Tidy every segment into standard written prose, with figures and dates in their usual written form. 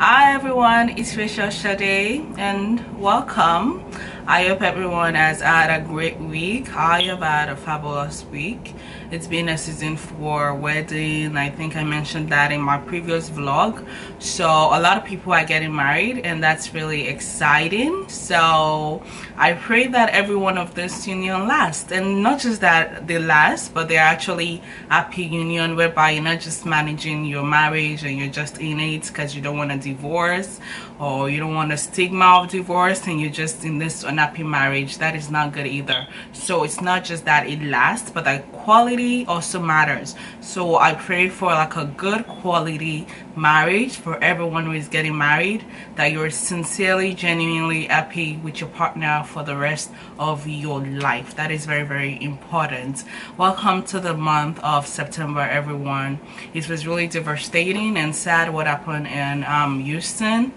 Hi everyone, it's Rachel Shade and welcome. I hope everyone has had a great week. I have had a fabulous week. It's been a season for wedding. I think I mentioned that in my previous vlog. So a lot of people are getting married and that's really exciting. So I pray that every one of this union lasts, and not just that they last, but they're actually happy union whereby you're not just managing your marriage and you're just in it because you don't want to divorce or you don't want a stigma of divorce and you're just in this unhappy marriage. That is not good either. So it's not just that it lasts, but that quality also matters. So I pray for like a good quality marriage for everyone who is getting married, that you're sincerely, genuinely happy with your partner for the rest of your life. That is very, very important. Welcome to the month of September, everyone. It was really devastating and sad what happened in Houston.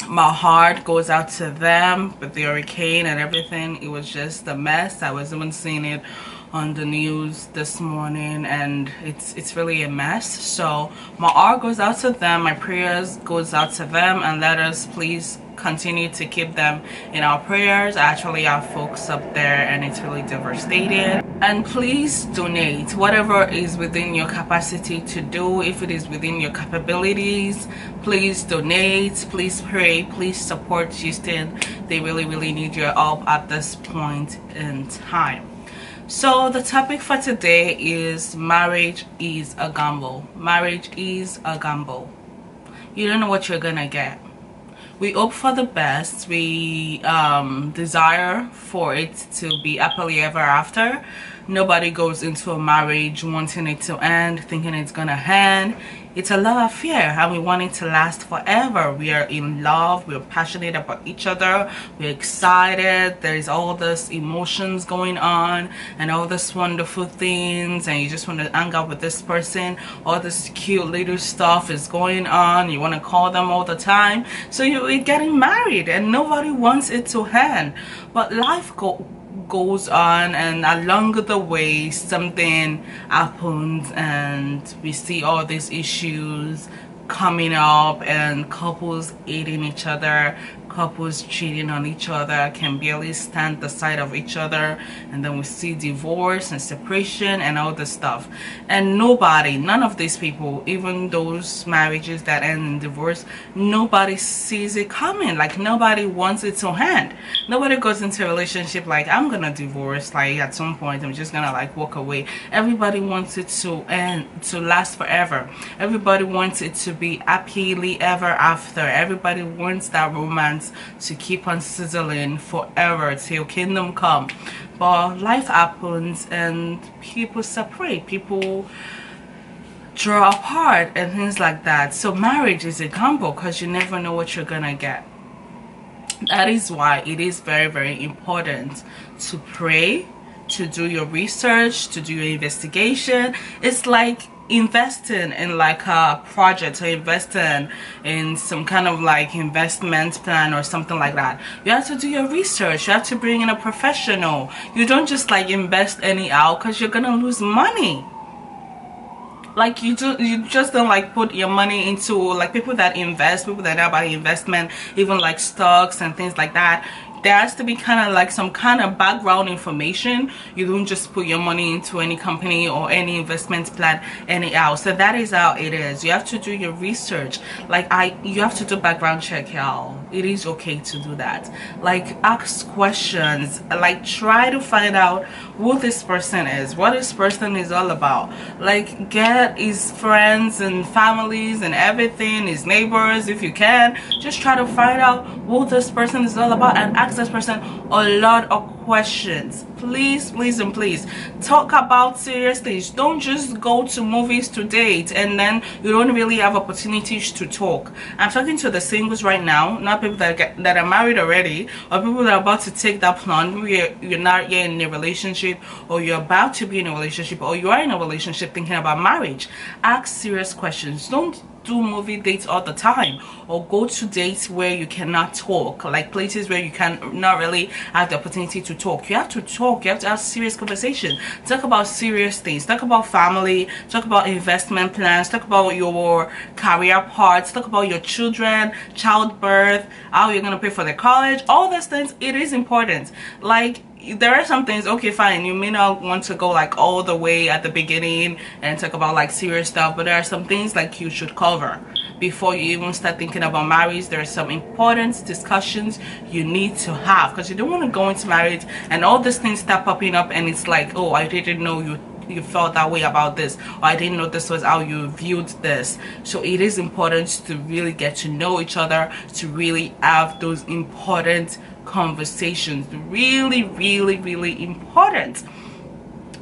My heart goes out to them with the hurricane and everything. It was just a mess. I was even seeing it on the news this morning and it's really a mess. So my heart goes out to them, my prayers goes out to them, and let us please continue to keep them in our prayers. I actually have folks up there and it's really devastating. And please donate whatever is within your capacity to do. If it is within your capabilities, please donate, please pray, please support Houston. They really need your help at this point in time. So the topic for today is marriage is a gamble. Marriage is a gamble. You don't know what you're gonna get. We hope for the best. We desire for it to be happily ever after. Nobody goes into a marriage wanting it to end, thinking it's gonna end. It's a love affair and we want it to last forever. We are in love, we're passionate about each other, we're excited, there's all this emotions going on and all this wonderful things, and you just want to hang out with this person. All this cute little stuff is going on, you want to call them all the time. So you're getting married and nobody wants it to end, but life goes on, and along the way something happens and we see all these issues coming up and couples hating each other, couples cheating on each other, can barely stand the sight of each other, and then we see divorce and separation and all this stuff. And none of these people, even those marriages that end in divorce, nobody sees it coming. Like nobody wants it to end. Nobody goes into a relationship like, I'm gonna divorce, like at some point I'm just gonna like walk away. Everybody wants it to end, to last forever. Everybody wants it to be happily ever after. Everybody wants that romance to keep on sizzling forever till kingdom come. But life happens and people separate, people draw apart and things like that. So marriage is a gamble because you never know what you're gonna get. That is why it is very important to pray, to do your research, to do your investigation. It's like investing in like a project or investing in some kind of like investment plan or something like that. You have to do your research. You have to bring in a professional. You don't just like invest anyhow because you're gonna lose money. Like you just don't like put your money into, like people that invest, people that know about investment, even like stocks and things like that. There has to be kind of like some kind of background information. You don't just put your money into any company or any investment plan anyhow. So that is how it is. You have to do your research. Like you have to do background check, y'all. It is okay to do that. Like ask questions. Like try to find out who this person is, what this person is all about. Like get his friends and families and everything, his neighbors if you can. Just try to find out who this person is all about and ask this person a lot of questions. Please talk about serious things. Don't just go to movies to date and then you don't really have opportunities to talk. I'm talking to the singles right now, not people that are married already, or people that are about to take that plunge. You're not yet in a relationship, or you're about to be in a relationship, or you are in a relationship thinking about marriage. Ask serious questions. Don't do movie dates all the time, or go to dates where you cannot talk, like places where you can not really have the opportunity to talk. You have to talk. You have to have serious conversation. Talk about serious things. Talk about family. Talk about investment plans. Talk about your career parts. Talk about your children, childbirth, how you're gonna pay for their college. All those things. It is important. Like, there are some things, okay, fine, you may not want to go like all the way at the beginning and talk about like serious stuff, but there are some things like you should cover before you even start thinking about marriage. There are some important discussions you need to have, because you don't want to go into marriage and all these things start popping up and it's like, oh, I didn't know you felt that way about this, or I didn't know this was how you viewed this. So it is important to really get to know each other, to really have those important conversations. Really, really, really important.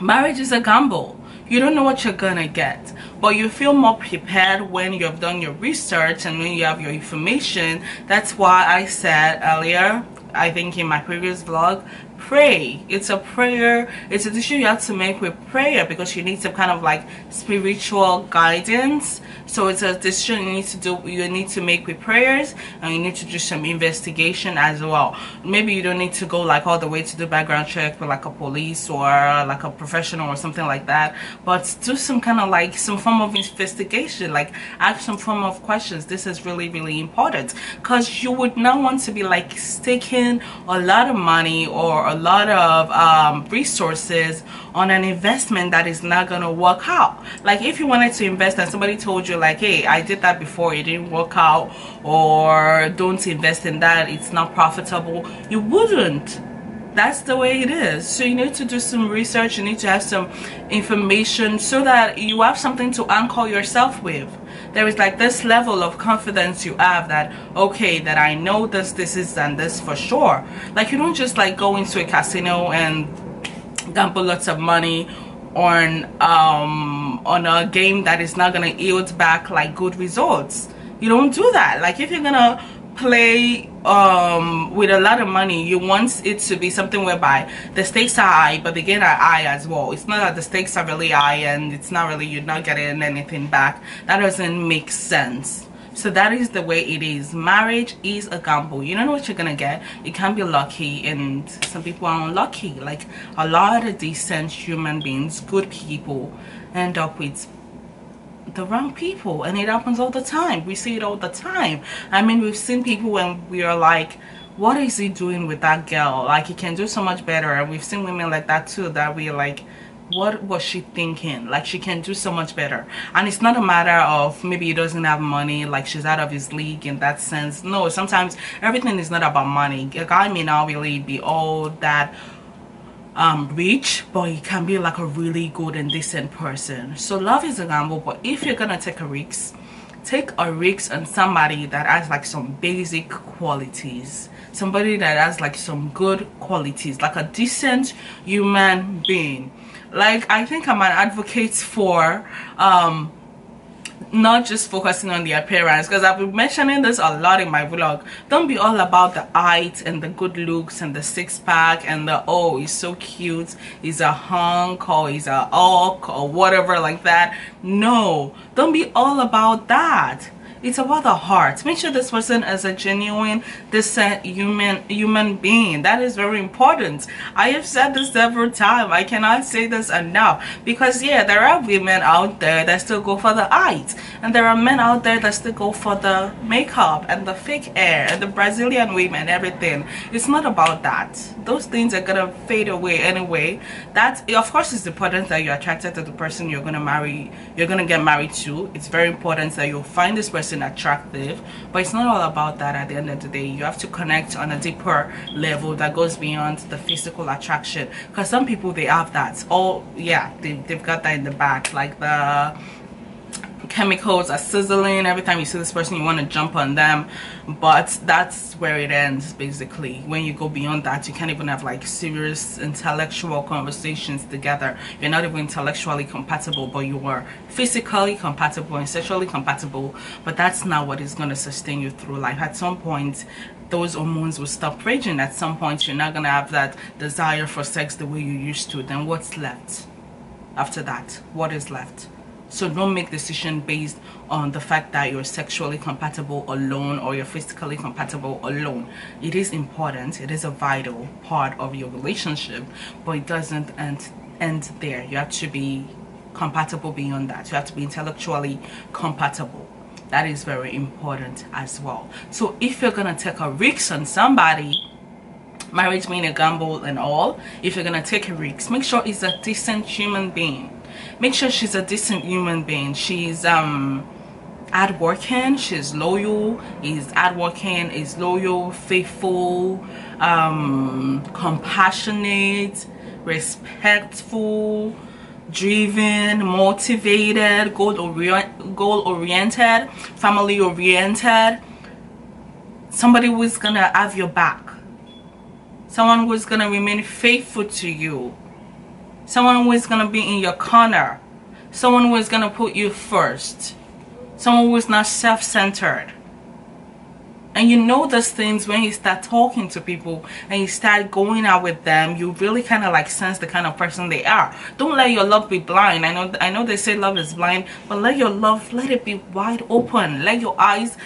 Marriage is a gamble. You don't know what you're gonna get, but you feel more prepared when you have done your research and when you have your information. That's why I said earlier, I think in my previous vlog, pray. It's a prayer. It's a decision you have to make with prayer, because you need some kind of like spiritual guidance. So it's a decision you need to make with prayers, and you need to do some investigation as well. Maybe you don't need to go like all the way to do background check with like a police or like a professional or something like that, but do some kind of like some form of investigation, like ask some form of questions. This is really, really important, because you would not want to be like staking a lot of money or a lot of resources on an investment that is not gonna work out. Like, if you wanted to invest and somebody told you like, hey, I did that before, it didn't work out, or don't invest in that, it's not profitable, you wouldn't. That's the way it is. So you need to do some research, you need to have some information so that you have something to anchor yourself with. There is like this level of confidence you have that, okay, that I know this is and this for sure. Like, you don't just like go into a casino and gamble lots of money on a game that is not gonna yield back like good results. You don't do that. Like, if you're gonna play with a lot of money, you want it to be something whereby the stakes are high but the gain are high as well. It's not that the stakes are really high and it's not really, you're not getting anything back. That doesn't make sense. So that is the way it is. Marriage is a gamble. You don't know what you're gonna get. You can be lucky, and some people are unlucky. Like, a lot of decent human beings, good people, end up with the wrong people, and it happens all the time. We see it all the time. I mean, we've seen people when we are like, what is he doing with that girl? Like, he can do so much better. And we've seen women like that too, that we're like, what was she thinking? Like, she can do so much better. And it's not a matter of maybe he doesn't have money, like she's out of his league in that sense. No, sometimes everything is not about money. A guy may not really be all that rich, but he can be like a really good and decent person. So love is a gamble, but if you're gonna take a risk on somebody that has like some basic qualities, somebody that has like some good qualities, like a decent human being. Like, I think I'm an advocate for not just focusing on the appearance, because I've been mentioning this a lot in my vlog. Don't be all about the height and the good looks and the six-pack and the, oh, he's so cute, he's a hunk, or he's a hulk, or whatever like that. No, don't be all about that. It's about the heart. Make sure this person is a genuine, decent human being. That is very important. I have said this several times. I cannot say this enough, because yeah, there are women out there that still go for the height, and there are men out there that still go for the makeup and the fake hair and the Brazilian women, everything. It's not about that. Those things are gonna fade away anyway. That, of course, it's important that you're attracted to the person you're gonna marry, you're gonna get married to. It's very important that you'll find this person attractive, but it's not all about that. At the end of the day, you have to connect on a deeper level that goes beyond the physical attraction, because some people, they have that. Oh yeah, they've got that in the back, like the chemicals are sizzling. Every time you see this person, you want to jump on them, but that's where it ends. Basically, when you go beyond that, you can't even have like serious intellectual conversations together. You're not even intellectually compatible, but you are physically compatible and sexually compatible, but that's not what is going to sustain you through life. At some point, those hormones will stop raging. At some point, you're not going to have that desire for sex the way you used to. Then what's left after that? What is left? So don't make decision based on the fact that you're sexually compatible alone or you're physically compatible alone. It is important, it is a vital part of your relationship, but it doesn't end there. You have to be compatible beyond that. You have to be intellectually compatible. That is very important as well. So if you're gonna take a risk on somebody, marriage being a gamble and all, if you're gonna take a risk, make sure it's a decent human being. Make sure she's a decent human being. She's hardworking, she's loyal, is hardworking, is loyal, faithful, compassionate, respectful, driven, motivated, goal-oriented, family-oriented. Somebody who's gonna have your back. Someone who's gonna remain faithful to you. Someone who is gonna be in your corner. Someone who is gonna put you first. Someone who is not self-centered. And you know those things when you start talking to people and you start going out with them, you really kind of like sense the kind of person they are. Don't let your love be blind. I know they say love is blind, but let your love, let it be wide open. Let the eyes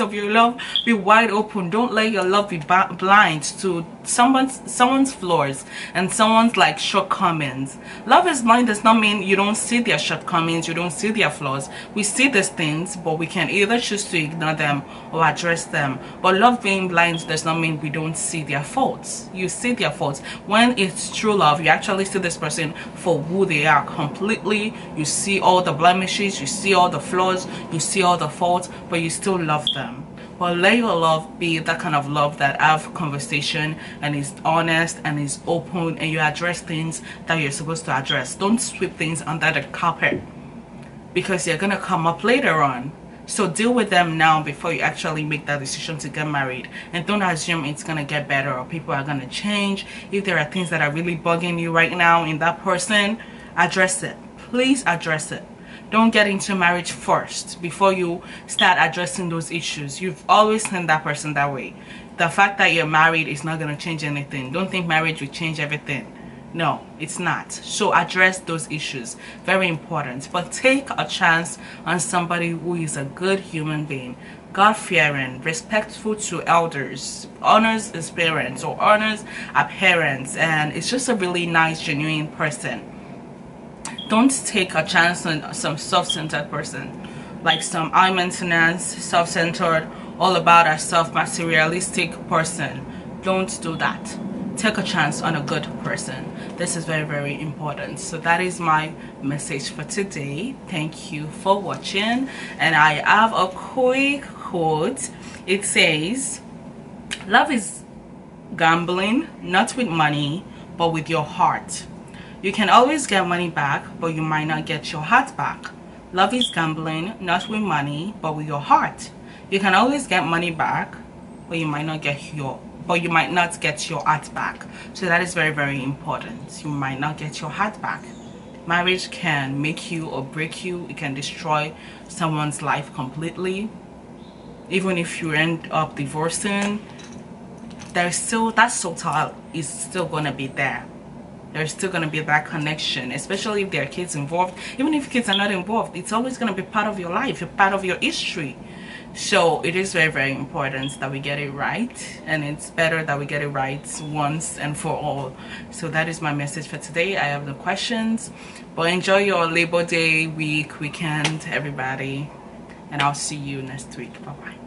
of your love be wide open. Don't let your love be blind to someone's flaws and someone's like shortcomings. Love is blind does not mean you don't see their shortcomings, you don't see their flaws. We see these things, but we can either choose to ignore them or address them. But love being blind does not mean we don't see their faults. You see their faults. When it's true love, you actually see this person for who they are completely. You see all the blemishes, you see all the flaws, you see all the faults, but you still love them. But let your love be that kind of love that have conversation and is honest and is open, and you address things that you're supposed to address. Don't sweep things under the carpet because they're gonna come up later on. So deal with them now before you actually make that decision to get married, and don't assume it's gonna get better or people are gonna change. If there are things that are really bugging you right now in that person, address it. Please address it. Don't get into marriage first before you start addressing those issues. You've always seen that person that way. The fact that you're married is not going to change anything. Don't think marriage will change everything. No, it's not. So address those issues. Very important. But take a chance on somebody who is a good human being, God-fearing, respectful to elders, honors his parents or honors our parents, and it's just a really nice, genuine person. Don't take a chance on some self-centered person, like some high maintenance, self-centered, all about ourselves, materialistic person. Don't do that. Take a chance on a good person. This is very, very important. So that is my message for today. Thank you for watching. And I have a quick quote. It says, love is gambling, not with money, but with your heart. You can always get money back, but you might not get your heart back. Love is gambling, not with money, but with your heart. You can always get money back, but you might not get your heart back. So that is very, very important. You might not get your heart back. Marriage can make you or break you. It can destroy someone's life completely. Even if you end up divorcing, there's still that soul tie is still gonna be there. There's still going to be that connection, especially if there are kids involved. Even if kids are not involved, it's always going to be part of your life, part of your history. So it is very, very important that we get it right, and it's better that we get it right once and for all. So that is my message for today. I have no questions, but enjoy your Labor Day weekend, everybody, and I'll see you next week. Bye bye.